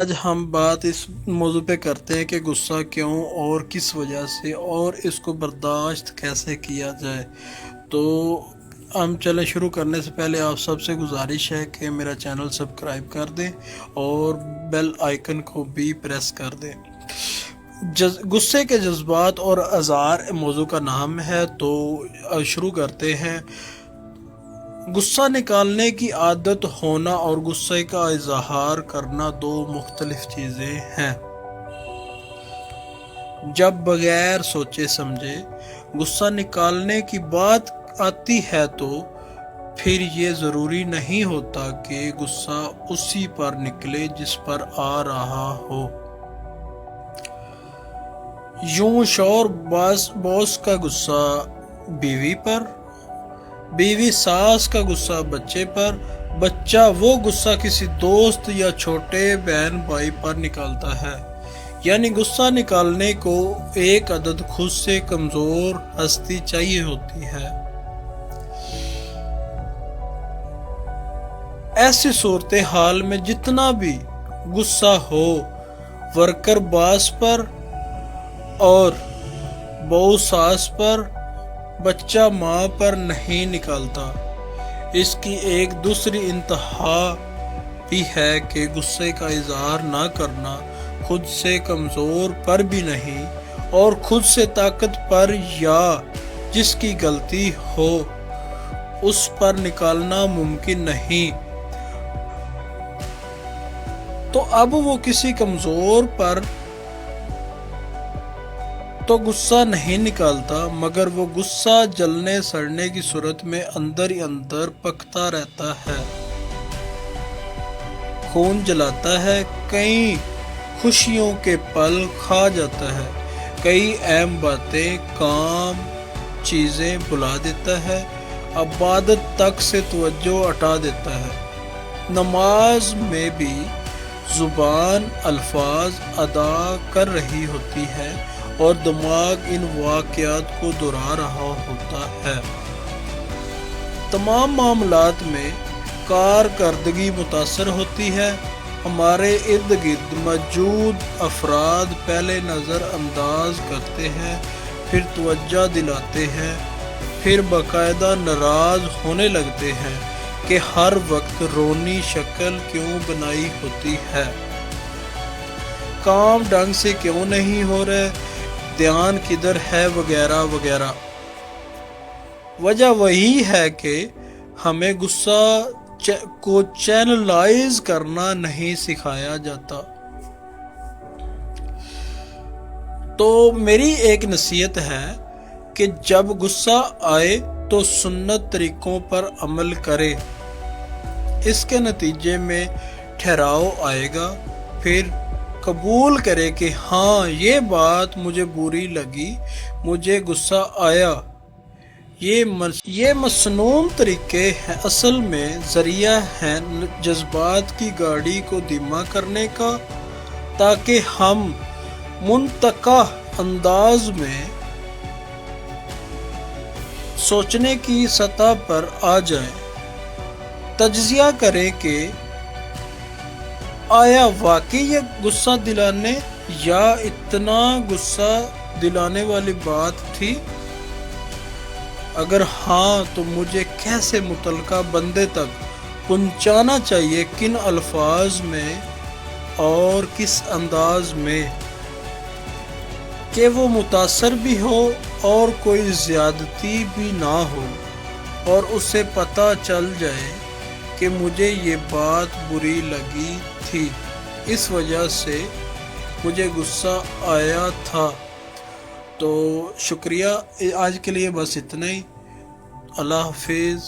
آج ہم بات اس موضوع پہ کرتے ہیں کہ غصہ کیوں اور کس وجہ سے اور اس کو برداشت کیسے کیا جائے۔ تو ہم چلیں شروع کرنے سے پہلے آپ سب سے گزارش ہے کہ میرا چینل سبسکرائب کر دیں اور بیل آئیکن کو بھی پریس کر دیں۔ غصے کے جذبات اور اظہار موضوع کا نام ہے، تو شروع کرتے ہیں۔ غصہ نکالنے کی عادت ہونا اور غصے کا اظہار کرنا دو مختلف چیزیں ہیں۔ جب بغیر سوچے سمجھے غصہ نکالنے کی بات آتی ہے تو پھر یہ ضروری نہیں ہوتا کہ غصہ اسی پر نکلے جس پر آ رہا ہو۔ یوں شوہر باس کا غصہ بیوی پر، بیوی ساس کا غصہ بچے پر، بچہ وہ غصہ کسی دوست یا چھوٹے بہن بھائی پر نکالتا ہے۔ یعنی غصہ نکالنے کو ایک عدد خود سے کمزور ہستی چاہیے ہوتی ہے۔ ایسی صورتحال میں جتنا بھی غصہ ہو ورکر باس پر اور بہو ساس پر، بچہ ماں پر نہیں نکالتا۔ اس کی ایک دوسری انتہا بھی ہے کہ غصے کا اظہار نہ کرنا خود سے کمزور پر بھی نہیں، اور خود سے طاقت پر یا جس کی غلطی ہو اس پر نکالنا ممکن نہیں۔ تو اب وہ کسی کمزور پر تو غصہ نہیں نکالتا، مگر وہ غصہ جلنے سڑنے کی صورت میں اندر ہی اندر پکتا رہتا ہے، خون جلاتا ہے، کئی خوشیوں کے پل کھا جاتا ہے، کئی اہم باتیں، کام، چیزیں بھلا دیتا ہے، عبادت تک سے توجہ ہٹا دیتا ہے۔ نماز میں بھی زبان الفاظ ادا کر رہی ہوتی ہے اور دماغ ان واقعات کو دہرا رہا ہوتا ہے۔ تمام معاملات میں کارکردگی متاثر ہوتی ہے۔ ہمارے ارد گرد موجود افراد پہلے نظر انداز کرتے ہیں، پھر توجہ دلاتے ہیں، پھر باقاعدہ ناراض ہونے لگتے ہیں کہ ہر وقت رونی شکل کیوں بنائی ہوتی ہے، کام ڈھنگ سے کیوں نہیں ہو رہے، دھیان کدھر ہے، وغیرہ وغیرہ۔ وجہ وہی ہے کہ ہمیں غصہ کو چینلائز کرنا نہیں سکھایا جاتا۔ تو میری ایک نصیحت ہے کہ جب غصہ آئے تو سنت طریقوں پر عمل کرے، اس کے نتیجے میں ٹھہراؤ آئے گا، پھر قبول کرے کہ ہاں یہ بات مجھے بری لگی، مجھے غصہ آیا۔ یہ مسنون طریقے ہیں، اصل میں ذریعہ ہیں جذبات کی گاڑی کو دھیما کرنے کا، تاکہ ہم منطقہ انداز میں سوچنے کی سطح پر آ جائیں، تجزیہ کریں کہ آیا واقعی یہ غصہ دلانے یا اتنا غصہ دلانے والی بات تھی؟ اگر ہاں تو مجھے کیسے متعلقہ بندے تک پہنچانا چاہیے، کن الفاظ میں اور کس انداز میں کہ وہ متاثر بھی ہو اور کوئی زیادتی بھی نہ ہو، اور اسے پتہ چل جائے کہ مجھے یہ بات بری لگی تھی، اس وجہ سے مجھے غصہ آیا تھا۔ تو شکریہ، آج کے لیے بس اتنا ہی۔ اللہ حافظ۔